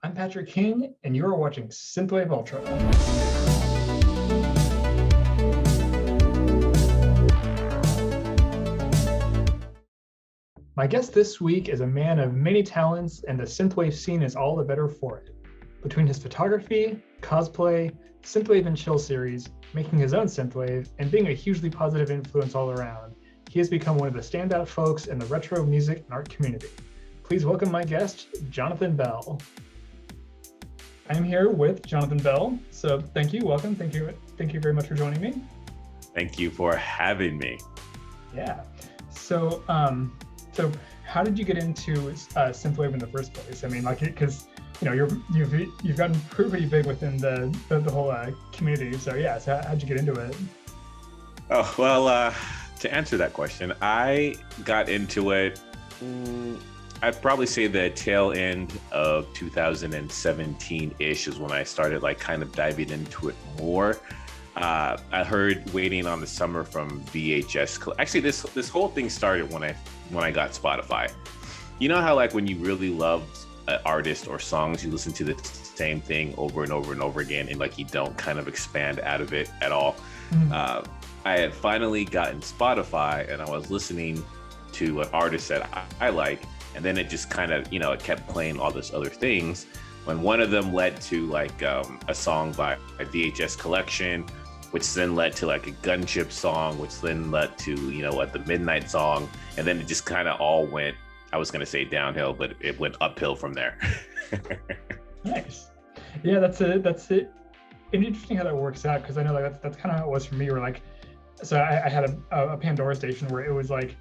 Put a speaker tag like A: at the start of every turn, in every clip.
A: I'm Patrick King, and you are watching SYNTHWAVE Ultra. My guest this week is a man of many talents, and the synthwave scene is all the better for it. Between his photography, cosplay, synthwave and chill series, making his own synthwave, and being a hugely positive influence all around, he has become one of the standout folks in the retro music and art community. Please welcome my guest, Jonathan Belle. I am here with Jonathan Belle. So thank you, welcome. Thank you very much for joining me.
B: Thank you for having me.
A: Yeah. So how did you get into synthwave in the first place? I mean, like, because you've gotten pretty big within the whole community. So yeah. So how'd you get into it?
B: Oh well, to answer that question, I got into it. I'd probably say the tail end of 2017-ish is when I started like kind of diving into it more. I heard "Waiting on the Summer" from VHS. Actually, this whole thing started when I got Spotify. You know how like when you really love an artist or songs, you listen to the same thing over and over and over again, and like you don't kind of expand out of it at all. Mm-hmm. I had finally gotten Spotify, and I was listening to an artist that I like. And then it just kind of, it kept playing all this other things. When one of them led to like a song by a VHS Collection, which then led to like a Gunship song, which then led to, the Midnight song. And then it just kind of all went, I was going to say downhill, but it went uphill from there.
A: Nice. Yeah, that's it. It's interesting how that works out, because I know like that's kind of how it was for me. Where like, so I had a Pandora station where it was like,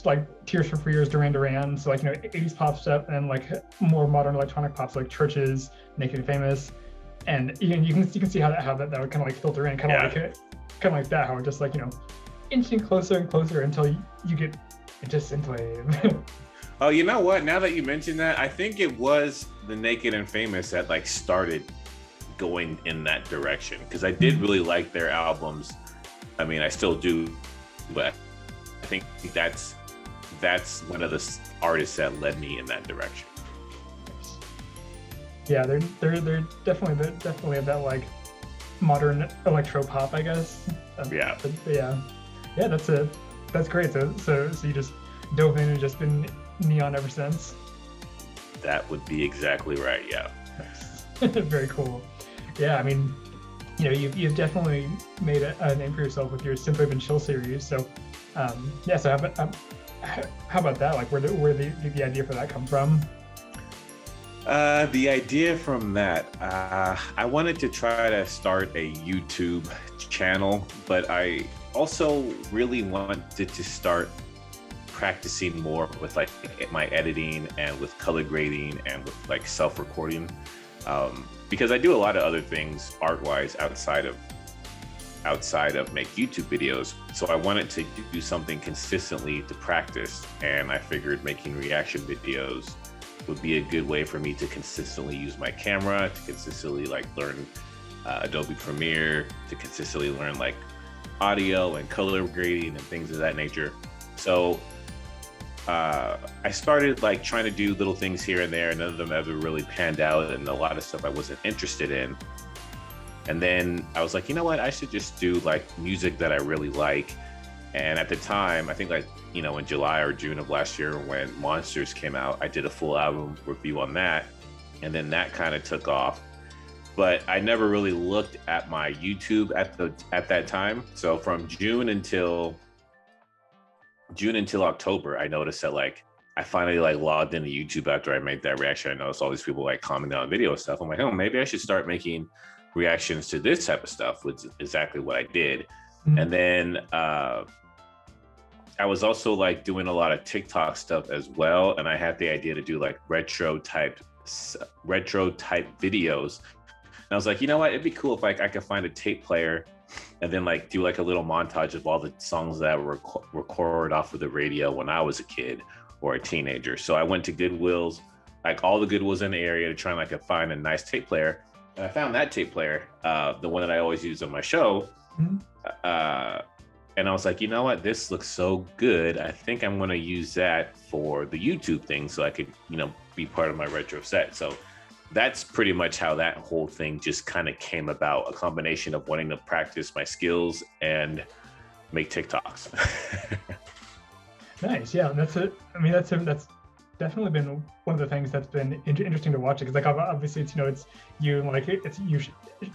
A: like Tears for Fears, Duran Duran, so like 80s pop stuff, and like more modern electronic pops like Churches, Naked and Famous, and you can see how that would kind of like filter in, kind of like that, how it just like inching closer and closer until you get into synthwave.
B: Oh, you know what? Now that you mention that, I think it was the Naked and Famous that like started going in that direction, because I did really like their albums. I mean, I still do, but I think that's one of the artists that led me in that direction.
A: Yeah, they're definitely that like modern electro pop, I guess.
B: Yeah.
A: Yeah, that's great. So you just dove in and just been neon ever since.
B: That would be exactly right. Yeah.
A: Very cool. Yeah, I mean, you've definitely made a name for yourself with your synthwave and chill series. So. So how about that? Like, where the idea for that come from?
B: The idea from that, I wanted to try to start a YouTube channel, but I also really wanted to start practicing more with like my editing and with color grading and with like self-recording, because I do a lot of other things art-wise outside of make YouTube videos. So I wanted to do something consistently to practice, and I figured making reaction videos would be a good way for me to consistently use my camera, to consistently like learn Adobe Premiere, to consistently learn like audio and color grading and things of that nature. So I started like trying to do little things here and there, and none of them ever really panned out, and a lot of stuff I wasn't interested in. And then I was like, you know what? I should just do like music that I really like. And at the time, I think like, in July or June of last year when Monsters came out, I did a full album review on that. And then that kind of took off. But I never really looked at my YouTube at that time. So from June until October, I noticed that like, I finally like logged into YouTube after I made that reaction. I noticed all these people like commenting on video stuff. I'm like, oh, maybe I should start making reactions to this type of stuff, which is exactly what I did. Mm-hmm. And then I was also like doing a lot of TikTok stuff as well, and I had the idea to do like retro type videos. And I was like, you know what, it'd be cool if like I could find a tape player and then like do like a little montage of all the songs that were recorded off of the radio when I was a kid or a teenager. So I went to Goodwill's, like all the Goodwills in the area, to try and like find a nice tape player. And I found that tape player, the one that I always use on my show. Mm-hmm. And I was like, you know what? This looks so good. I think I'm going to use that for the YouTube thing so I could, be part of my retro set. So that's pretty much how that whole thing just kind of came about, a combination of wanting to practice my skills and make TikToks.
A: Nice. Yeah, that's it. I mean, that's definitely been one of the things that's been interesting to watch. Because like obviously it's it's you and like it's you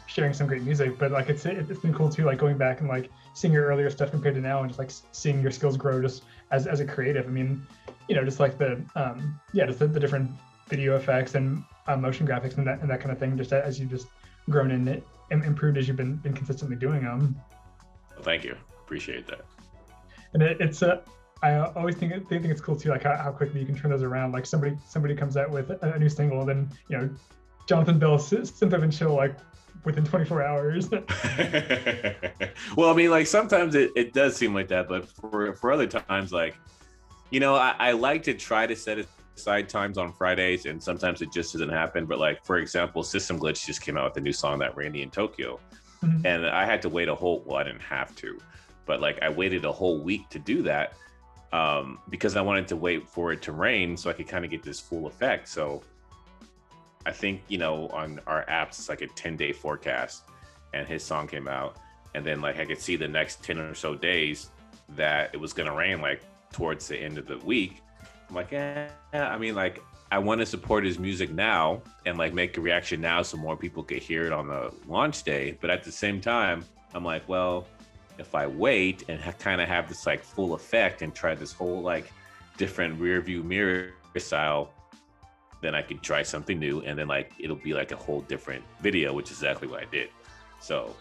A: sharing some great music, but like it's been cool too, like going back and like seeing your earlier stuff compared to now, and just like seeing your skills grow just as a creative. I mean, just like the just the different video effects and motion graphics and that kind of thing, just as you've just grown and improved as you've been consistently doing them.
B: Well, thank you, appreciate that.
A: And it's I always think it's cool too, like how quickly you can turn those around. Like somebody comes out with a new single, then Jonathan Belle, SYNTHWAVE and Chill, like within 24 hours.
B: Well, I mean, like sometimes it does seem like that, but for other times, like I like to try to set aside times on Fridays, and sometimes it just doesn't happen. But like, for example, System Glitch just came out with a new song, that Randy in Tokyo, and I had to wait I didn't have to, but like I waited a whole week to do that. Because I wanted to wait for it to rain so I could kind of get this full effect. So I think, on our apps, it's like a 10-day forecast, and his song came out. And then like I could see the next 10 or so days that it was going to rain like towards the end of the week. I'm like, I mean, like I want to support his music now and like make a reaction now so more people could hear it on the launch day. But at the same time, I'm like, well, if I wait and kind of have this like full effect and try this whole like different rear view mirror style, then I could try something new, and then like it'll be like a whole different video, which is exactly what I did. So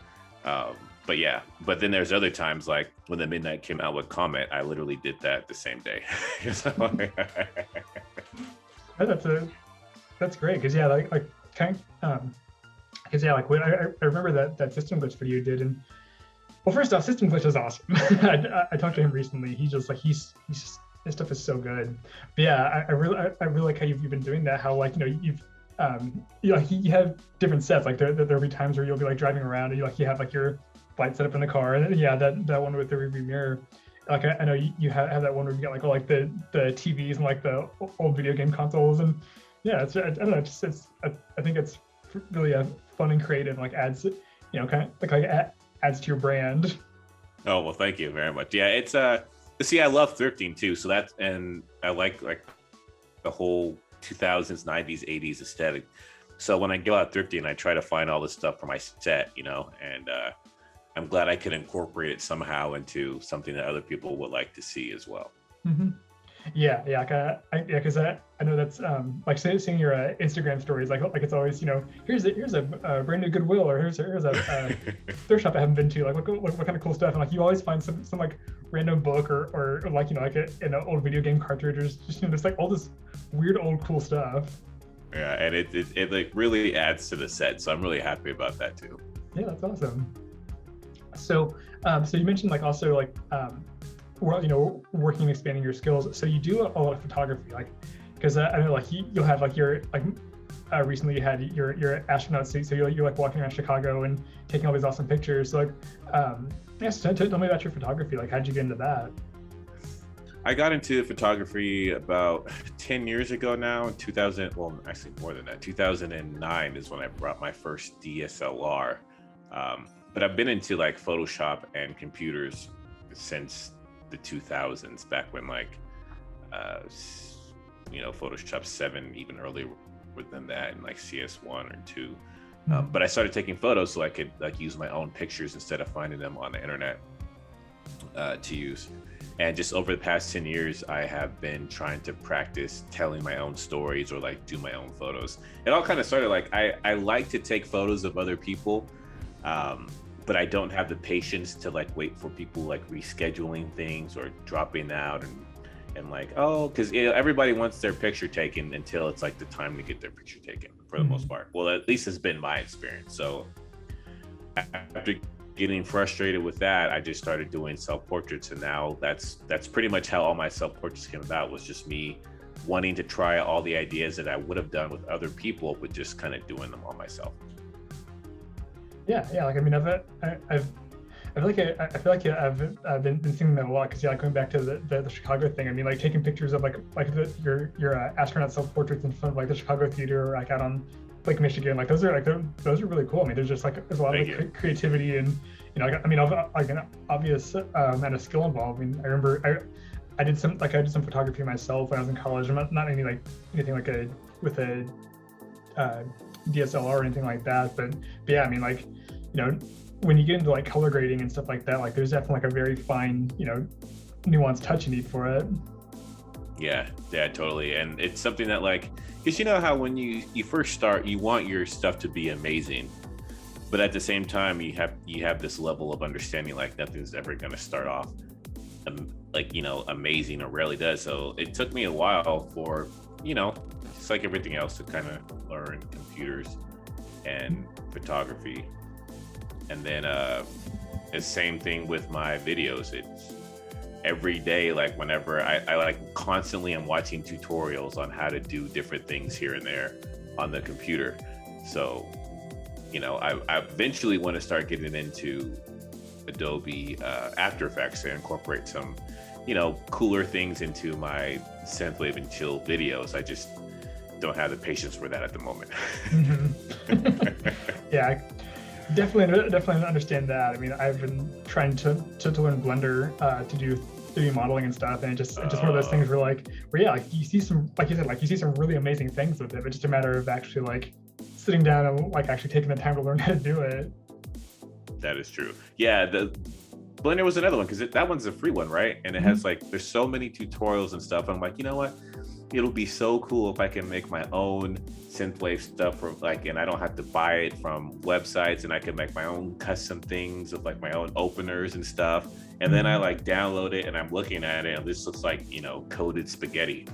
B: but then there's other times, like when the Midnight came out with Comet, I literally did that the same day.
A: That's great, because I remember that System Glitch video you did. And well, first off, System Glitch is awesome. I talked to him recently. He's just like his stuff is so good. But yeah, I really like how you've been doing that. How like you've you have different sets. Like there'll be times where you'll be like driving around and you have like your light set up in the car, and then, that one with the rearview mirror. Like I know you have that one where you got like all like the TVs and like the old video game consoles, and I don't know. I think it's really fun and creative. And like adds kind of like adds to your brand.
B: Oh, well, thank you very much. Yeah, it's see, I love thrifting too. So and I like the whole 2000s, 90s, 80s aesthetic. So when I go out thrifting, I try to find all this stuff for my set, and I'm glad I could incorporate it somehow into something that other people would like to see as well.
A: Mm-hmm. Yeah, because I know that's like seeing your Instagram stories, like it's always here's a brand new Goodwill, or here's a thrift shop I haven't been to, like what kind of cool stuff, and like you always find some like random book or like like an old video game cartridge, or just just like all this weird old cool stuff.
B: Yeah, and it like really adds to the set, so I'm really happy about that too.
A: Yeah, that's awesome. So you mentioned like also like working and expanding your skills. So you do a lot of photography, like because I know like you'll have like your like recently you had your astronaut suit, so you're like walking around Chicago and taking all these awesome pictures. So like so tell me about your photography. Like how'd you get into that?
B: I got into photography about 10 years ago now, in 2000, well, actually more than that, 2009 is when I brought my first DSLR. But I've been into like Photoshop and computers since the 2000s, back when like, Photoshop 7, even earlier than that, and like CS1 or 2. But I started taking photos so I could like use my own pictures instead of finding them on the internet to use. And just over the past 10 years, I have been trying to practice telling my own stories or like do my own photos. It all kind of started like, I like to take photos of other people, but I don't have the patience to like wait for people like rescheduling things or dropping out and like, because everybody wants their picture taken until it's like the time to get their picture taken for the most part. Well, at least it's been my experience. So after getting frustrated with that, I just started doing self-portraits, and now that's pretty much how all my self-portraits came about, was just me wanting to try all the ideas that I would have done with other people, but just kind of doing them on myself. Yeah.
A: Like I mean, I feel like I've been seeing that a lot, because like going back to the Chicago thing. I mean, like taking pictures of like your astronaut self-portraits in front of like the Chicago theater, or like out on Michigan, like those are really cool. I mean, there's a lot of creativity and like an obvious amount of skill involved. I mean, I remember I did some photography myself when I was in college. I'm not anything like with a DSLR or anything like that, but yeah, I mean, like, when you get into like color grading and stuff like that, like there's definitely like a very fine, nuanced touch you need for it.
B: Yeah, totally. And it's something that, like, because how when you first start, you want your stuff to be amazing, but at the same time you have this level of understanding, like nothing's ever going to start off amazing, or rarely does. So it took me a while for, just like everything else, to kind of learn computers and photography. And then the same thing with my videos. It's every day, like whenever I like constantly am watching tutorials on how to do different things here and there on the computer. So, I eventually want to start getting into Adobe After Effects and incorporate some, cooler things into my synthwave and chill videos. I just don't have the patience for that at the moment.
A: Yeah, definitely understand that. I mean, I've been trying to learn Blender to do 3D modeling and stuff, and it's just one of those things where you see some, like you said, like you see some really amazing things with it, but it's just a matter of actually like sitting down and like actually taking the time to learn how to do it. That
B: is true. Yeah, the Blender was another one, because that one's a free one, right? And it has like, there's so many tutorials and stuff. I'm like, you know what? It'll be so cool if I can make my own synthwave stuff, and I don't have to buy it from websites, and I can make my own custom things with like my own openers and stuff. And then I like download it, and I'm looking at it, and this looks like, coded spaghetti.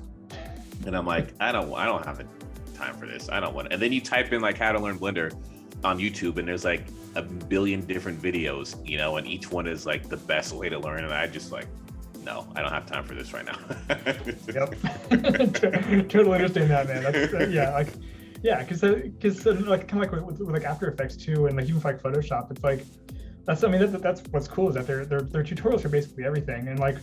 B: And I'm like, I don't have the time for this. I don't want it. And then you type in like how to learn Blender on YouTube, and there's like a billion different videos, and each one is like the best way to learn. And I just like, no, I don't have time for this right now.
A: Yep. Totally understand that, man. Because like kind of like with like After Effects too, and like even for like Photoshop, it's like that's what's cool, is that their tutorials for basically everything. And like,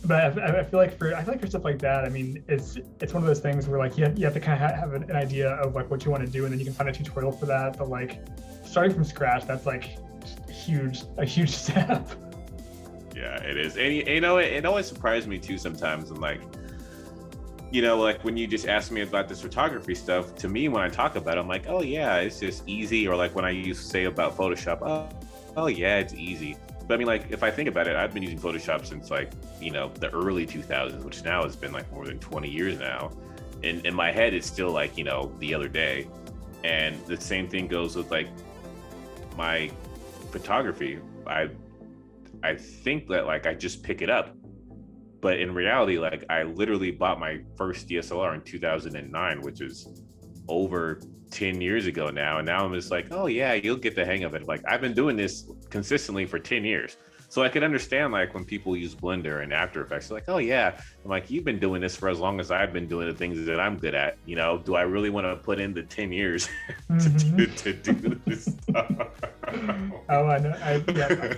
A: but I feel like for stuff like that, I mean, it's one of those things where like you have to kind of have an idea of like what you want to do, and then you can find a tutorial for that. But like starting from scratch, that's like a huge step.
B: Yeah, it is. And it always surprised me too sometimes. I'm like, like when you just ask me about this photography stuff, to me, when I talk about it, I'm like, oh yeah, it's just easy. Or like when I used to say about Photoshop, oh yeah, it's easy. But I mean, like, if I think about it, I've been using Photoshop since like, the early 2000s, which now has been like more than 20 years now. In my head, it's still like, the other day. And the same thing goes with like my photography. I think that like I just pick it up, but in reality, like I literally bought my first DSLR in 2009, which is over 10 years ago now. And now I'm just like, oh yeah, you'll get the hang of it. Like I've been doing this consistently for 10 years. So I could understand like when people use Blender and After Effects, like, oh yeah, I'm like, you've been doing this for as long as I've been doing the things that I'm good at. Do I really want to put in the 10 years to do this stuff?
A: Oh, I know exactly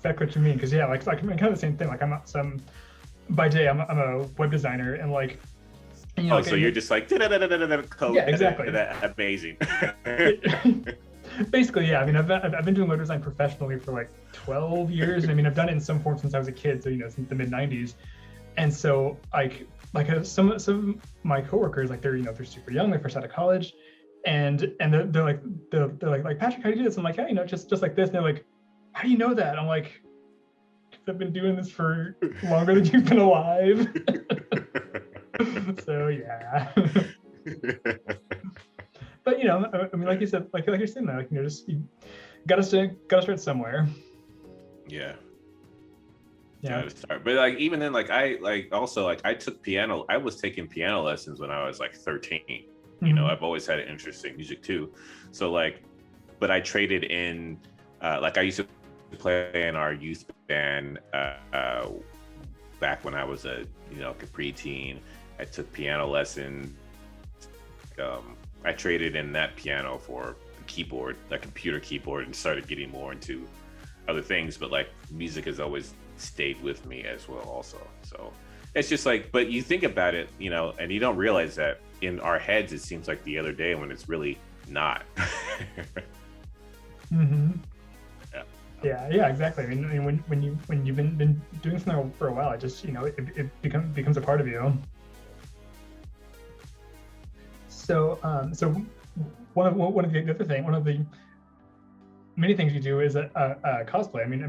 A: what you mean. Because yeah, like I'm kind of the same thing. Like by day I'm a web designer, and like,
B: so you're just like code.
A: Yeah, exactly.
B: Amazing.
A: Basically, yeah. I mean, I've been doing web design professionally for like 12 years, and I mean, I've done it in some form since I was a kid. So since the mid '90s, and so like some of my coworkers, like they're super young, they first out of college, and they're like Patrick, how do you do this? I'm like, yeah, just like this. And they're like, how do you know that? I'm like, I've been doing this for longer than you've been alive. So yeah. But I mean, like you said, like you're saying that, like, just you gotta start somewhere.
B: Yeah.
A: Yeah.
B: But like even then, like I took piano. I was taking piano lessons when I was like 13. I've always had an interest in music too. So like, but I traded in, like I used to play in our youth band back when I was a preteen. I took piano lessons. I traded in that piano for a keyboard, a computer keyboard, and started getting more into other things. But like music has always stayed with me as well also. So it's just like, but you think about it, and you don't realize that in our heads, it seems like the other day when it's really not.
A: Mm-hmm.
B: Yeah.
A: Yeah, exactly. I mean, when you've been doing something for a while, it just, it becomes a part of you. So one of the many things you do is cosplay. I mean, I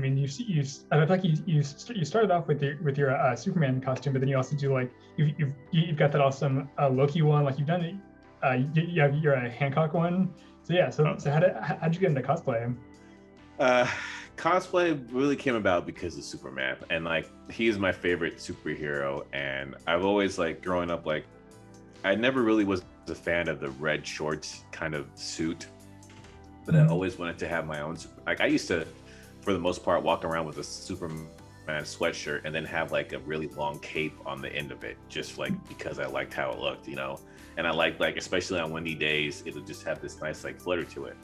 A: feel like you started off with your Superman costume, but then you also do like you've got that awesome Loki one. Like you've done it. You have your Hancock one. So yeah. So how'd you get into cosplay?
B: Cosplay really came about because of Superman, and like he's my favorite superhero, and I've always like growing up, like I never really was a fan of the red shorts kind of suit, but I always wanted to have my own. Like I used to, for the most part, walk around with a Superman sweatshirt and then have like a really long cape on the end of it, just like because I liked how it looked, and I like especially on windy days, it'll just have this nice like flutter to it.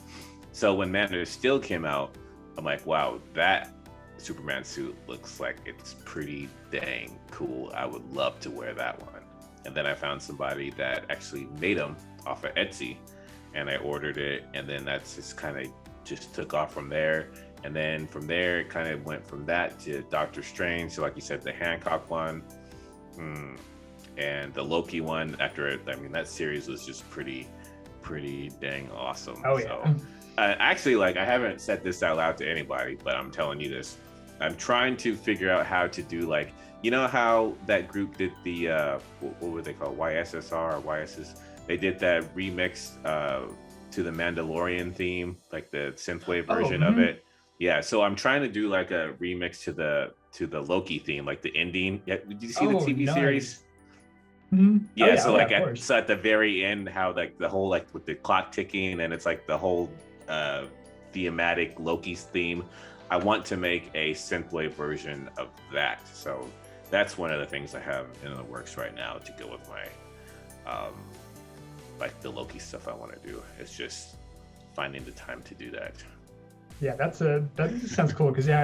B: So when Man of Steel came out, I'm like, wow, that Superman suit looks like it's pretty dang cool. I would love to wear that one. And then I found somebody that actually made them off of Etsy, and I ordered it, and then that's just kind of just took off from there. And then from there, it kind of went from that to Doctor Strange. So like you said, the Hancock one, and the Loki one after it. I mean, that series was just pretty dang awesome.
A: Oh yeah.
B: So, actually, like I haven't said this out loud to anybody, but I'm telling you this. I'm trying to figure out how to do like, how that group did the what were they called? YSSR or YSS? They did that remix to the Mandalorian theme, like the synthwave version of it. Yeah, so I'm trying to do like a remix to the Loki theme, like the ending. Yeah, did you see the TV series?
A: Mm-hmm.
B: Yeah, so like so at the very end, how like the whole like with the clock ticking, and it's like the whole thematic Loki's theme. I want to make a synthwave version of that. So that's one of the things I have in the works right now to go with my like the Loki stuff I want to do. It's just finding the time to do that.
A: Yeah, that sounds cool, because yeah,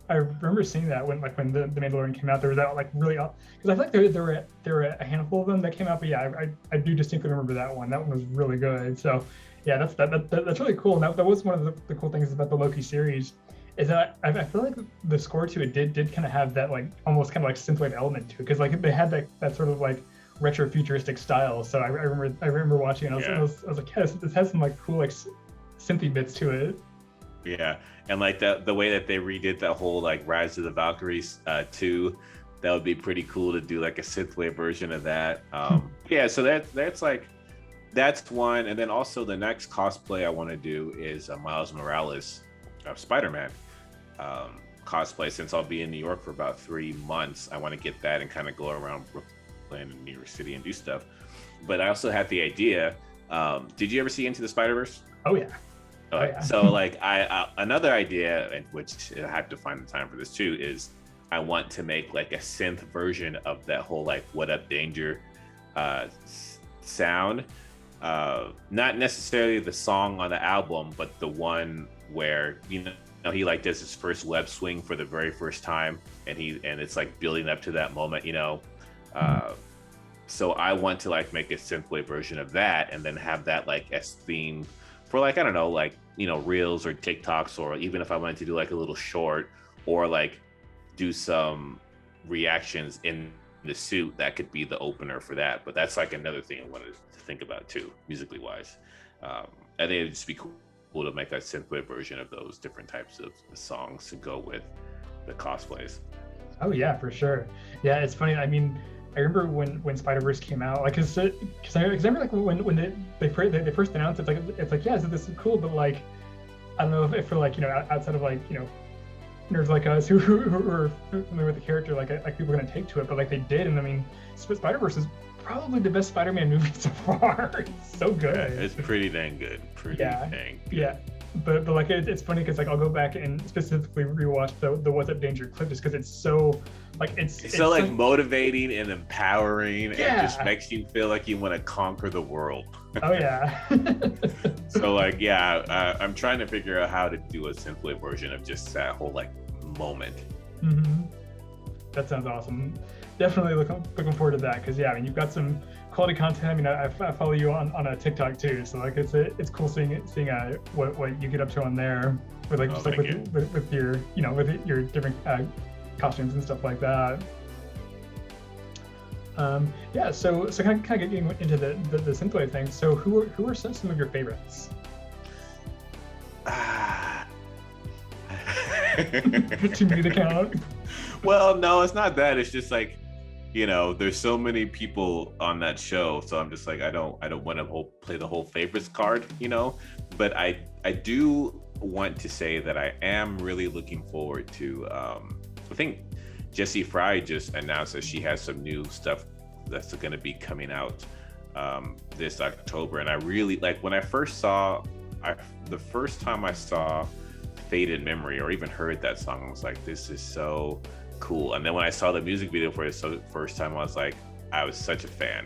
A: I remember seeing that when the Mandalorian came out. There was that like really, because I feel like there were a handful of them that came out, but yeah, I do distinctly remember that one. That one was really good. So yeah, that's really cool. And that was one of the cool things about the Loki series, is that I feel like the score to it did kind of have that like almost kind of like synthwave element to it, because like they had that sort of like retro futuristic style. So I remember watching it. I was like, yeah, this has some like cool like synthy bits to it.
B: Yeah, and like the way that they redid that whole like Rise of the Valkyries too, that would be pretty cool to do like a synthwave version of that. Yeah, so that's one. And then also the next cosplay I want to do is Miles Morales of Spider-Man cosplay. Since I'll be in New York for about 3 months, I want to get that and kind of go around Brooklyn and New York City and do stuff. But I also had the idea. Did you ever see Into the Spider-Verse?
A: Oh yeah.
B: So like another idea, which I have to find the time for this too, is I want to make like a synth version of that whole like "What Up Danger" sound. Not necessarily the song on the album, but the one where he like does his first web swing for the very first time, and it's like building up to that moment, So I want to like make a synthwave version of that, and then have that like as theme for like, I don't know, like, Reels or TikToks, or even if I wanted to do like a little short, or like do some reactions in the suit, that could be the opener for that. But that's like another thing I wanted to think about too, musically wise. I think it'd just be cool to make a synthwave version of those different types of songs to go with the cosplays. Oh yeah, for sure. Yeah, it's funny. I mean, I remember when Spider-Verse came out, like, cause I remember like when they first announced it, it's like yeah, so this is cool, but like I don't know if for like outside of like nerds like us who are familiar with the character, like people are gonna take to it, but like they did, and I mean, Spider-Verse is probably the best Spider-Man movie so far. It's so good. Yeah, it's pretty dang good. Dang good. Yeah. But like it's funny because like I'll go back and specifically rewatch the What's Up Danger clip, just because it's so like it's so like motivating and empowering, and just makes you feel like you want to conquer the world. Oh yeah. So like I'm trying to figure out how to do a synthwave version of just that whole like moment. Mm-hmm. That sounds awesome. Definitely looking forward to that, because I mean you've got some
A: quality content. I mean, I follow you on a TikTok too, so like it's cool seeing what you get up to on there with like just like with your with your different costumes and stuff like that. Yeah, so kind of getting into the synthwave thing. So who are some of your favorites? Too many to count.
B: Well, no, it's not that. It's just like, there's so many people on that show, so I'm just like, I don't want to play the whole favorites card, But I do want to say that I am really looking forward to. I think Jessie Fry just announced that she has some new stuff that's going to be coming out this October, and I really like when I first saw. The first time I saw Faded Memory or even heard that song, I was like, this is so cool. And then when I saw the music video for it the first time, I was like, I was such a fan.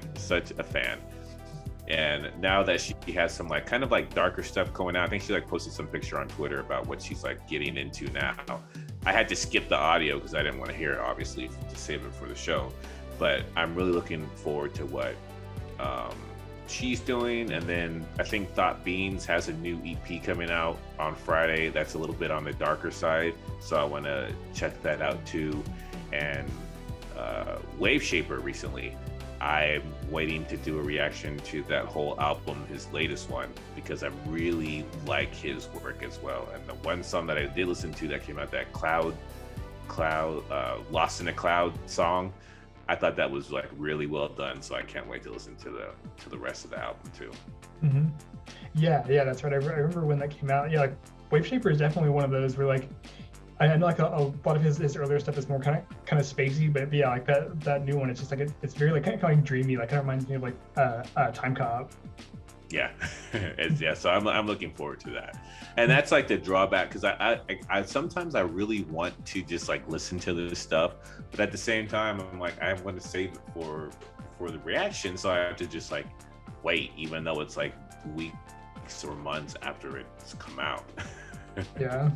B: And now that she has some like kind of like darker stuff going out, I think she like posted some picture on Twitter about what she's like getting into now. I had to skip the audio because I didn't want to hear it, obviously, to save it for the show. But I'm really looking forward to what she's doing. And then I think Thought Beans has a new EP coming out on Friday that's a little bit on the darker side, so I want to check that out too. And Wave Shaper recently, I'm waiting to do a reaction to that whole album, his latest one, because I really like his work as well. And the one song that I did listen to that came out, that Cloud Lost in a Cloud song, I thought that was like really well done, so I can't wait to listen to the rest of the album too.
A: Mm-hmm. Yeah, that's right. I remember when that came out. Yeah, like Wave Shaper is definitely one of those where like I know like a lot of his earlier stuff is more kind of spacey, but yeah, like that new one, it's just like it's very like kind of like dreamy. Like kind of reminds me of like Time Cop. Yeah,
B: so I'm looking forward to that. And that's like the drawback, because I sometimes I really want to just like listen to this stuff, but at the same time I'm like, I want to save it for the reaction, so I have to just like wait, even though it's like weeks or months after it's come out.
A: Yeah,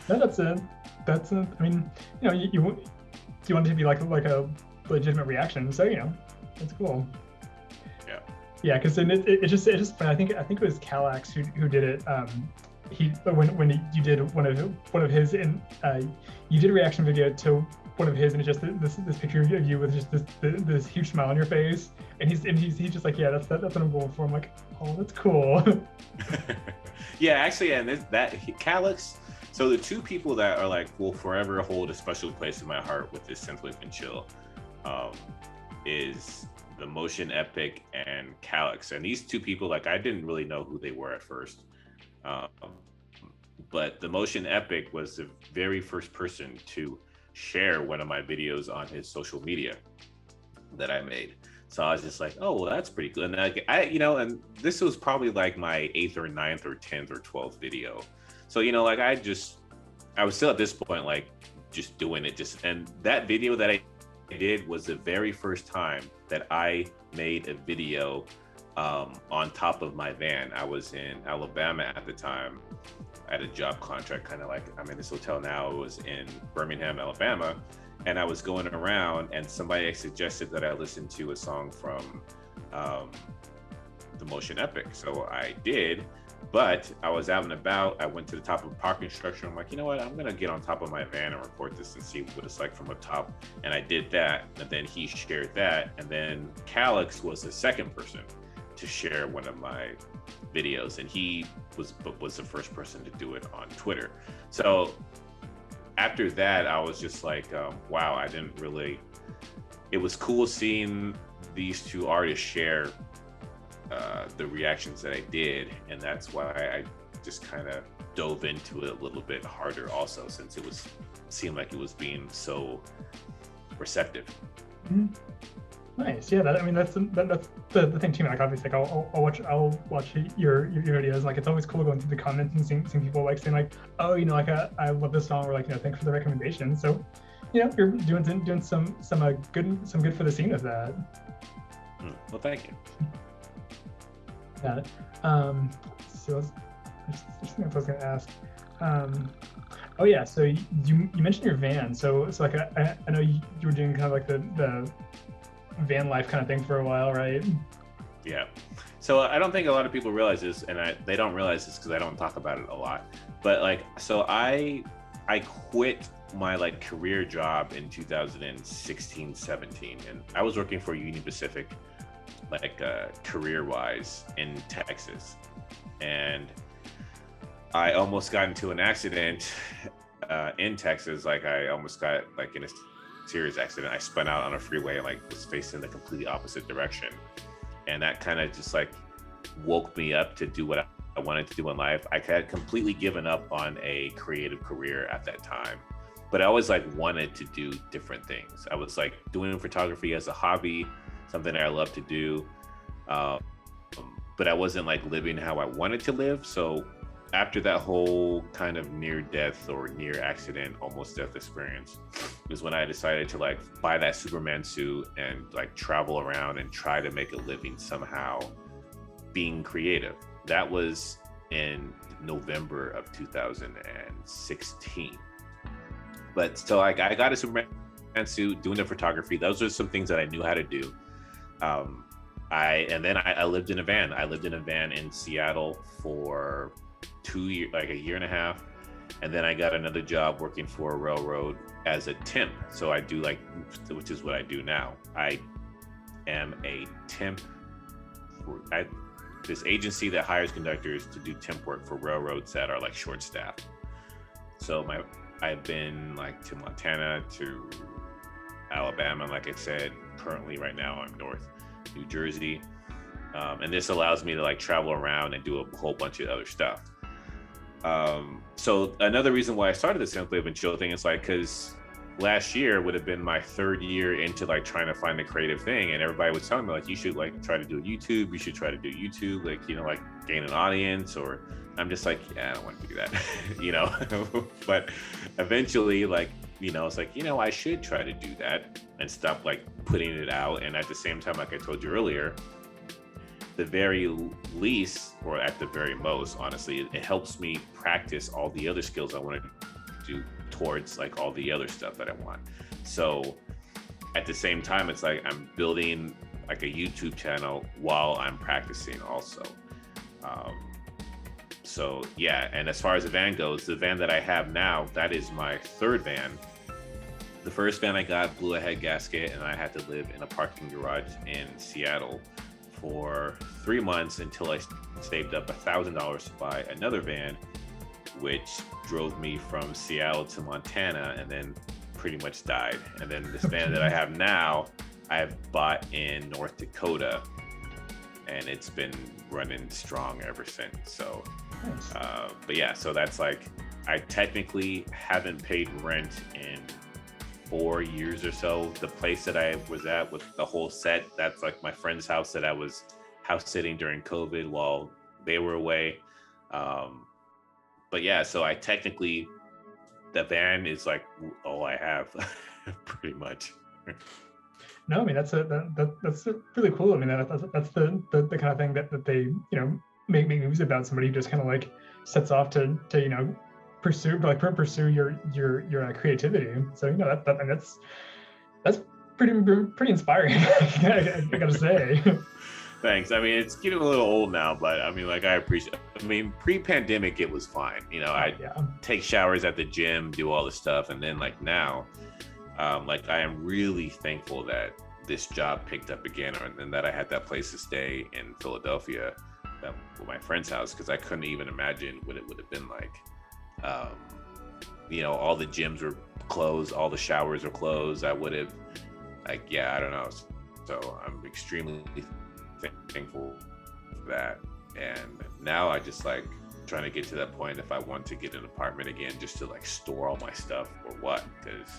A: no, that's it. I mean, you want it to be like a legitimate reaction, so it's cool. Yeah, because it just I think it was Calax who did it. When you did one of his you did a reaction video to one of his, and it's just this picture of you with just this huge smile on your face, and he's just like, yeah, that's what I'm going for. I'm like, oh, that's cool.
B: Yeah, actually, and that Calax. So the two people that are like will forever hold a special place in my heart with this synthwave and chill, is the Motion Epic and Calax. And these two people, like, I didn't really know who they were at first, but the Motion Epic was the very first person to share one of my videos on his social media that I made. So I was just like, oh, well, that's pretty good. And like, and this was probably like my 8th or 9th or 10th or 12th video. So, like I was still at this point, like just doing it, and that video that I did was the very first time that I made a video on top of my van. I was in Alabama at the time. I had a job contract, kind of like I'm in this hotel now. It was in Birmingham, Alabama, and I was going around, and somebody suggested that I listen to a song from the Motion Epic, so I did. But I was out and about. I went to the top of a parking structure. I'm like, you know what? I'm gonna get on top of my van and record this and see what it's like from up top. And I did that. And then he shared that. And then Calax was the second person to share one of my videos, and he was the first person to do it on Twitter. So after that, I was just like, wow, I didn't really. It was cool seeing these two artists share the reactions that I did, and that's why I just kind of dove into it a little bit harder also, since it seemed like it was being so receptive.
A: Mm-hmm. Nice. Yeah, that's the thing too. Like obviously, like I'll watch your videos. Like it's always cool going through the comments and seeing people like saying like, oh, like I love this song, or like thanks for the recommendation. So you're doing some good for the scene with that.
B: Well, thank you.
A: Got it. So there's something else I was going to ask. Oh yeah, so you mentioned your van. So like I know you were doing kind of like the van life kind of thing for a while, right?
B: Yeah. So I don't think a lot of people realize this, and they don't realize this because I don't talk about it a lot. But like, so I quit my like career job in 2016, 17, and I was working for Union Pacific, like career-wise in Texas, and I almost got into an accident in Texas. Like I almost got like in a serious accident. I spun out on a freeway and like was facing the completely opposite direction. And that kind of just like woke me up to do what I wanted to do in life. I had completely given up on a creative career at that time, but I always like wanted to do different things. I was like doing photography as a hobby, something that I love to do. But I wasn't like living how I wanted to live. So after that whole kind of near death or near accident, almost death experience, was when I decided to like buy that Superman suit and like travel around and try to make a living somehow being creative. That was in November of 2016. But so like I got a Superman suit, doing the photography. Those are some things that I knew how to do. I lived in a van. I lived in a van in Seattle for 2 years, like a year and a half. And then I got another job working for a railroad as a temp. So I do like, which is what I do now. I am a temp for this agency that hires conductors to do temp work for railroads that are like short staffed. So I've been like to Montana, to Alabama, like I said. Currently right now I'm North New Jersey. And this allows me to like travel around and do a whole bunch of other stuff. So another reason why I started the SYNTHWAVE and Chill thing is like, because last year would have been my third year into like trying to find a creative thing, and everybody was telling me like, you should like try to do YouTube, you should try to do YouTube, like, you know, like gain an audience. Or I'm just like, yeah, I don't want to do that. You know. But eventually, like, you know, it's like, you know, I should try to do that and stop like putting it out. And at the same time, like I told you earlier, the very least, or at the very most, honestly, it helps me practice all the other skills I want to do towards like all the other stuff that I want. So at the same time, it's like I'm building like a YouTube channel while I'm practicing also. So yeah, and as far as the van goes, the van that I have now, that is my third van. The first van I got blew a head gasket, and I had to live in a parking garage in Seattle for 3 months until I saved up $1,000 to buy another van, which drove me from Seattle to Montana and then pretty much died. And then this van that I have now, I have bought in North Dakota, and it's been running strong ever since. So, but yeah, so that's like, I technically haven't paid rent in 4 years or so. The place that I was at with the whole set, that's like my friend's house that I was house sitting during COVID while they were away. But yeah, so I technically, the van is like all I have, pretty much.
A: No, I mean that's really cool. I mean that's the kind of thing that they, you know, make movies about. Somebody who just kind of like sets off to you know pursue your creativity. So you know that's pretty inspiring. I gotta say.
B: Thanks. I mean, it's getting a little old now, but I mean, like, I appreciate. I mean, pre-pandemic, it was fine. You know, I take showers at the gym, do all this stuff, and then like now, like I am really thankful that this job picked up again, and that I had that place to stay in Philadelphia, with my friend's house, because I couldn't even imagine what it would have been like. You know, all the gyms were closed, all the showers were closed. I would have, like, yeah, I don't know. So I'm extremely thankful for that. And now I just like trying to get to that point if I want to get an apartment again, just to like store all my stuff or what, because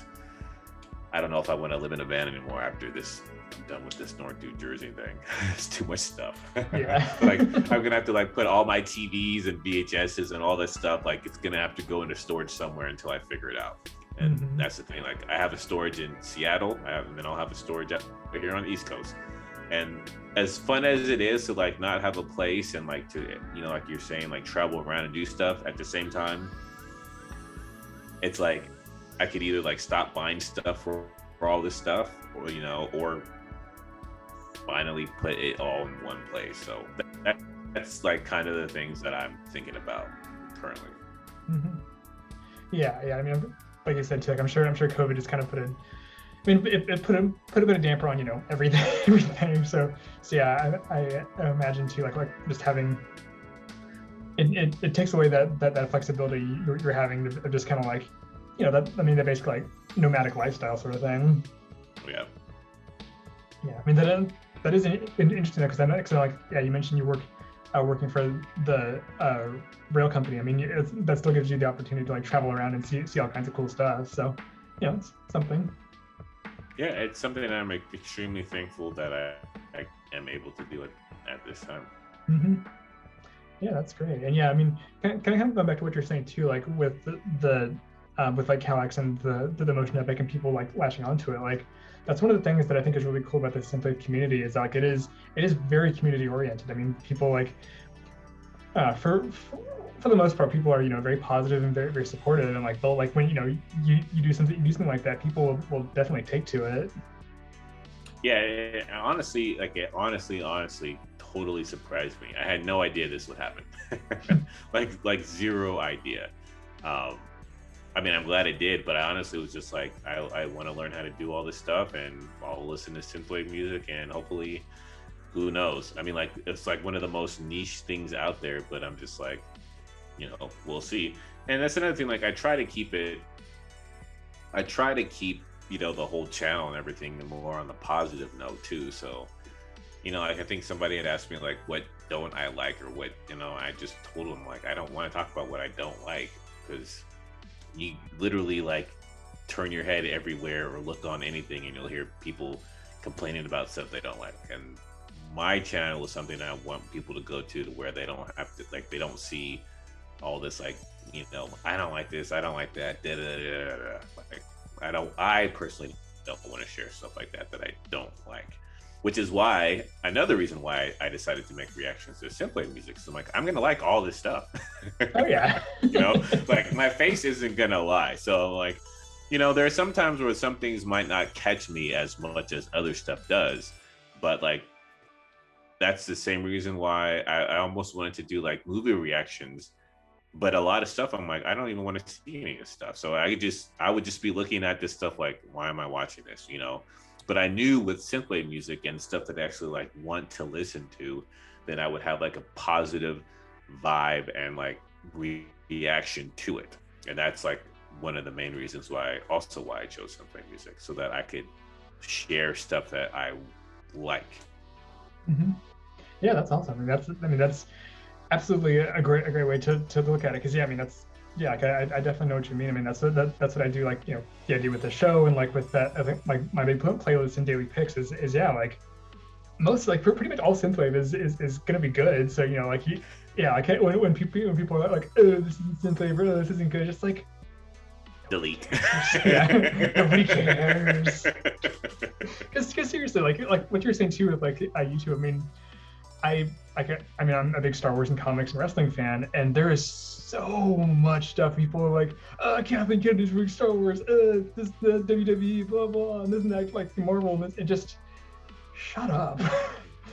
B: I don't know if I want to live in a van anymore after this. I'm done with this North New Jersey thing. It's too much stuff.
A: Yeah.
B: Like I'm gonna have to like put all my TVs and VHSs and all that stuff. Like it's gonna have to go into storage somewhere until I figure it out. And that's the thing. Like I have a storage in Seattle, and then I'll have a storage up here on the East Coast. And as fun as it is to like not have a place and like to, you know, like you're saying, like travel around and do stuff at the same time, it's like I could either like stop buying stuff for all this stuff, or, you know, or finally put it all in one place. So that's like kind of the things that I'm thinking about currently.
A: Mm-hmm. Yeah. I mean, like I said too, like I'm sure COVID just kind of put in. I mean, it put a bit of damper on, you know, everything. So yeah, I imagine too, like just having it takes away that flexibility you're having of just kind of like, you know, that basically like nomadic lifestyle sort of thing.
B: Yeah.
A: Yeah, I mean that is interesting because I know, like, yeah, you mentioned you working for the rail company. I mean, that still gives you the opportunity to like travel around and see all kinds of cool stuff. So, you know, it's something.
B: Yeah, it's something that I'm extremely thankful that I am able to do it at this time.
A: Mm-hmm. Yeah, that's great. And yeah, I mean, kind of going back to what you're saying too, like with the with like Calyx and the Motion Epic and people like lashing onto it, like that's one of the things that I think is really cool about the SYNTHWAVE community is like it is very community oriented. I mean, people like for the most part, people are, you know, very positive and very supportive, and like they'll like when, you know, you do something like that, people will definitely take to it.
B: Yeah, honestly, like it honestly totally surprised me. I had no idea this would happen. like zero idea. I mean, I'm glad it did, but I honestly was just like, I want to learn how to do all this stuff, and I'll listen to synthwave music, and hopefully, who knows? I mean, like, it's like one of the most niche things out there, but I'm just like, you know, we'll see. And that's another thing, like, I try to keep, you know, the whole channel and everything more on the positive note too. So, you know, like I think somebody had asked me like, what don't I like, or what, you know, I just told them like, I don't want to talk about what I don't like, because you literally like turn your head everywhere or look on anything and you'll hear people complaining about stuff they don't like. And my channel is something I want people to go to where they don't have to, like, they don't see all this, like, you know, I don't like this, I don't like that, da, da, da, da, da. Like, I personally don't want to share stuff like that I don't like, which is why, another reason why I decided to make reactions to synthwave music. So I'm like, I'm gonna like all this stuff.
A: Oh yeah.
B: You know, like my face isn't gonna lie. So like, you know, there are some times where some things might not catch me as much as other stuff does, but like, that's the same reason why I almost wanted to do like movie reactions. But a lot of stuff, I'm like, I don't even want to see any of this stuff. So I would just be looking at this stuff like, why am I watching this, you know? But I knew with synthwave music and stuff that I actually like want to listen to, then I would have like a positive vibe and like reaction to it. And that's like one of the main reasons why I chose synthwave music, so that I could share stuff that I like.
A: Mm-hmm. Yeah, that's awesome. I mean, that's absolutely a great way to look at it, because yeah, I mean, that's, yeah, like I definitely know what you mean. I mean, that's what I do, like, you know, the idea with the show and like with that, I think like my big playlist and daily picks is yeah, like most, like pretty much all synthwave is gonna be good. So, you know, like yeah, like when people are like, oh, this isn't synthwave, oh, this isn't good, just like
B: delete.
A: Yeah, nobody cares. Because seriously, like what you're saying too with like YouTube, I mean, I mean, I'm a big Star Wars and comics and wrestling fan, and there is so much stuff. People are like, Kathleen Kennedy's reading Star Wars, this the WWE, blah blah, and this and that, like Marvel, and just shut up.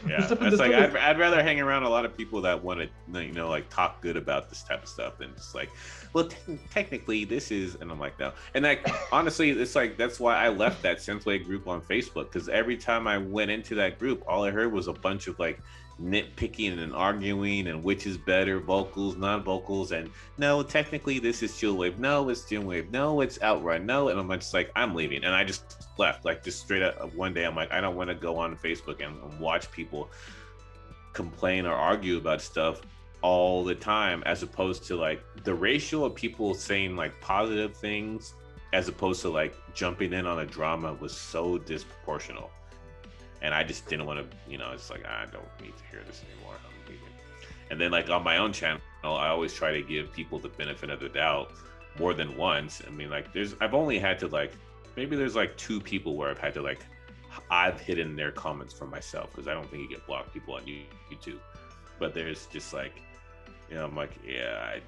B: Yeah, that's like I'd rather hang around a lot of people that want to, you know, like talk good about this type of stuff than just like, well, technically this is, and I'm like, no. And like honestly, it's like that's why I left that synthwave group on Facebook, because every time I went into that group, all I heard was a bunch of like nitpicking and arguing and which is better, vocals, non-vocals, and no, technically this is chill wave, no, it's dim wave, no, it's outrun, no. And I'm just like, I'm leaving. And I just left, like just straight up. One day I'm like, I don't want to go on Facebook and watch people complain or argue about stuff all the time, as opposed to like the ratio of people saying like positive things as opposed to like jumping in on a drama was so disproportional. And I just didn't want to, you know, it's like, I don't need to hear this anymore, I'm leaving. And then like on my own channel, I always try to give people the benefit of the doubt more than once. I mean, like I've only had to like, maybe there's like 2 people where I've had to like, I've hidden their comments for myself, because I don't think you get blocked people on YouTube. But there's just like, you know, I'm like, yeah,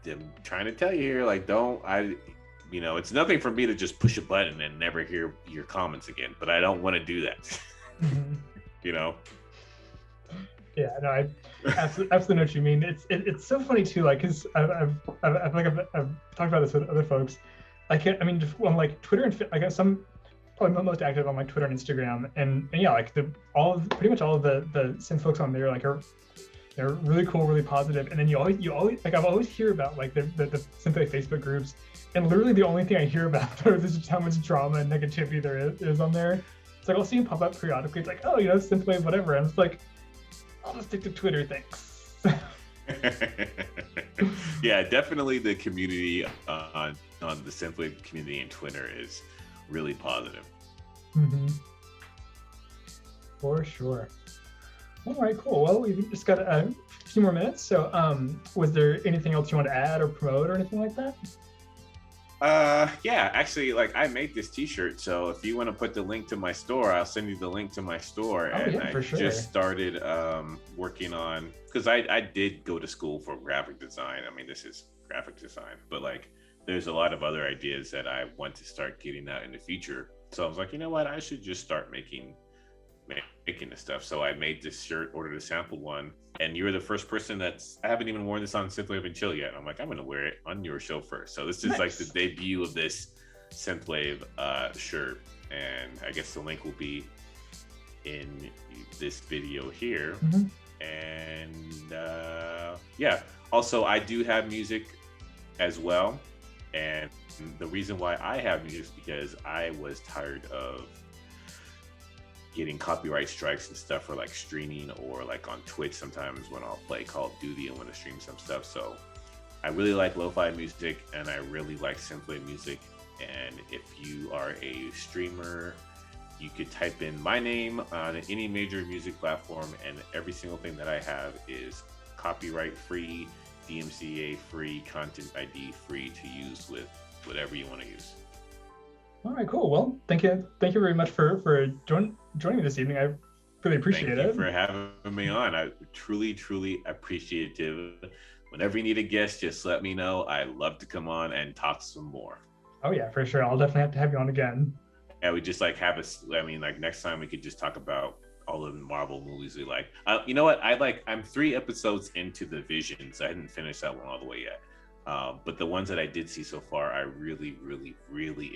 B: I'm trying to tell you here, like, you know, it's nothing for me to just push a button and never hear your comments again, but I don't want to do that.
A: Mm-hmm.
B: you know?
A: Yeah, no, I absolutely know what you mean. It's so funny too, like, cause I've talked about this with other folks. Like, I mean, just on like Twitter and I guess I'm probably most active on like Twitter and Instagram, and yeah, like pretty much all of the synth folks on there like are they're really cool, really positive. And then you always like I've always hear about like the SYNTHWAVE Facebook groups, and literally the only thing I hear about those is just how much drama and negativity there is on there. It's like I'll see them pop up periodically. It's like, oh, you know, SYNTHWAVE, whatever. I'm just like, I'll just stick to Twitter, thanks.
B: Yeah, definitely the community on the SYNTHWAVE community in Twitter is really positive.
A: Mm-hmm. For sure. All right, cool. Well, we've just got a few more minutes. So was there anything else you want to add or promote or anything like that?
B: Yeah, actually, like I made this t-shirt, so if you want to put the link to my store, I'll send you the link to my store. And
A: yeah, for sure.
B: Just started working on, because I did go to school for graphic design. I mean, this is graphic design, but like there's a lot of other ideas that I want to start getting out in the future. So I was like, you know what, I should just start making this stuff. So I made this shirt, ordered a sample one, and you were the first person I haven't even worn this on SYNTHWAVE and Chill yet. I'm like, I'm gonna wear it on your show first. So this is like the debut of this SYNTHWAVE shirt, and I guess the link will be in this video here.
A: Mm-hmm.
B: And yeah, also I do have music as well, and the reason why I have music is because I was tired of getting copyright strikes and stuff for like streaming, or like on Twitch sometimes when I'll play Call of Duty and want to stream some stuff. So I really like lo-fi music, and I really like SYNTHWAVE music. And if you are a streamer, you could type in my name on any major music platform, and every single thing that I have is copyright free, DMCA free, content ID free to use with whatever you want to use.
A: All right, cool. Well, thank you very much for joining me this evening. I really appreciate it.
B: Thank you for having me on. I truly appreciative. Whenever you need a guest, just let me know. I love to come on and talk some more. Oh
A: yeah, for sure. I'll definitely have to have you on again.
B: And we just like like next time we could just talk about all of the Marvel movies we like. You know what? I'm 3 episodes into the Visions. I hadn't finished that one all the way yet. But the ones that I did see so far, I really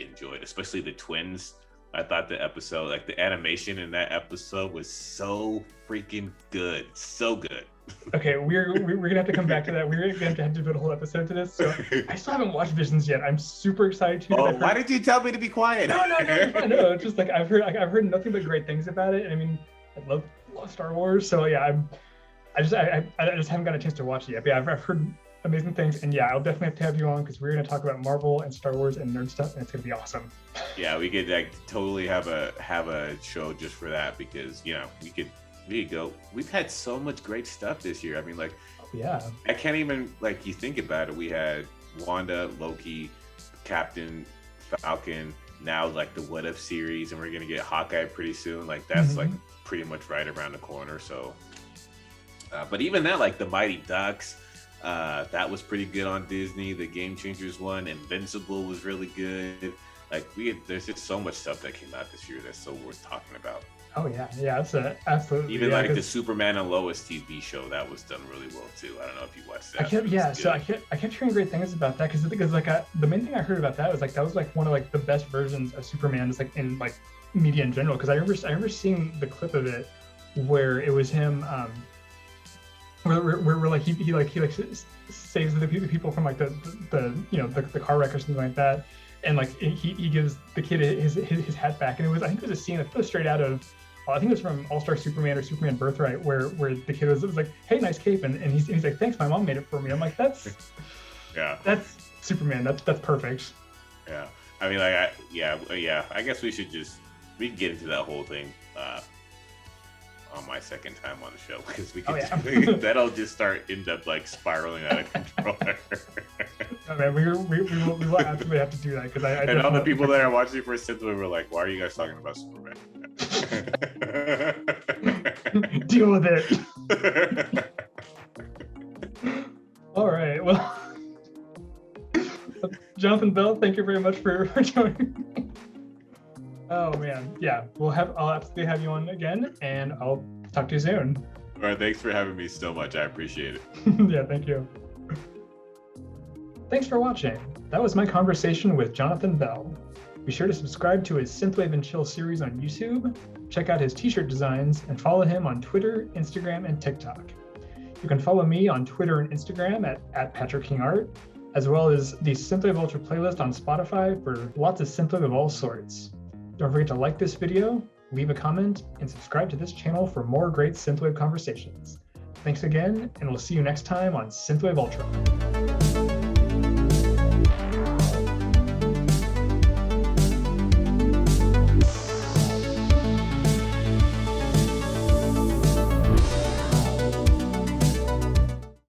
B: enjoyed, especially the twins. I thought the episode, like the animation in that episode was so freaking good. So good.
A: Okay, we're gonna have to come back to that. We're gonna have to do a whole episode to this. So I still haven't watched Visions yet. I'm super excited to.
B: Oh, why did you tell me to be quiet?
A: No. It's just like I've heard nothing but great things about it. And I mean, I love Star Wars. So yeah, I just haven't got a chance to watch it yet. But yeah, I've heard amazing things, and yeah, I'll definitely have to have you on because we're going to talk about Marvel and Star Wars and nerd stuff, and it's going to be awesome.
B: Yeah, we could like totally have a show just for that, because you know we could go. We've had so much great stuff this year. I mean, like,
A: yeah,
B: I can't even, like, you think about it. We had Wanda, Loki, Captain Falcon, now like the What If series, and we're gonna get Hawkeye pretty soon. Like that's like pretty much right around the corner. So, but even that, like the Mighty Ducks. That was pretty good on Disney. The Game Changers one, Invincible, was really good. Like there's just so much stuff that came out this year that's so worth talking about.
A: Oh yeah, that's absolutely.
B: Even like the Superman and Lois TV show, that was done really well too. I don't know if you watched that.
A: I kept hearing great things about that because like the main thing I heard about that was like that was like one of like the best versions of Superman, just like in like media in general. Because I remember seeing the clip of it where it was him. Where like he saves the people from like the car wreck or something like that, and like he gives the kid his hat back, and I think it was a scene that was straight out of I think it was from All-Star Superman or Superman Birthright, where the kid was like, hey, nice cape, and he's like, thanks, my mom made it for me. I'm like, that's Superman, that's perfect.
B: Yeah, I mean, like I guess we can get into that whole thing on my second time on the show, because we can that'll just end up like spiraling out of control.
A: Oh, man, we will absolutely have to do that, because I
B: and all the people that are watching for SYNTHWAVE were like, why are you guys talking about Superman?
A: Deal with it. All right, well, Jonathan Belle, thank you very much for joining me. Oh man, yeah. I'll absolutely have you on again, and I'll talk to you soon.
B: All right, thanks for having me so much. I appreciate it.
A: Yeah, thank you. Thanks for watching. That was my conversation with Jonathan Belle. Be sure to subscribe to his Synthwave and Chill series on YouTube, check out his t-shirt designs, and follow him on Twitter, Instagram, and TikTok. You can follow me on Twitter and Instagram at PatrickKingArt, as well as the SYNTHWAVE Ultra playlist on Spotify for lots of synthwave of all sorts. Don't forget to like this video, leave a comment, and subscribe to this channel for more great synthwave conversations. Thanks again, and we'll see you next time on SYNTHWAVE Ultra.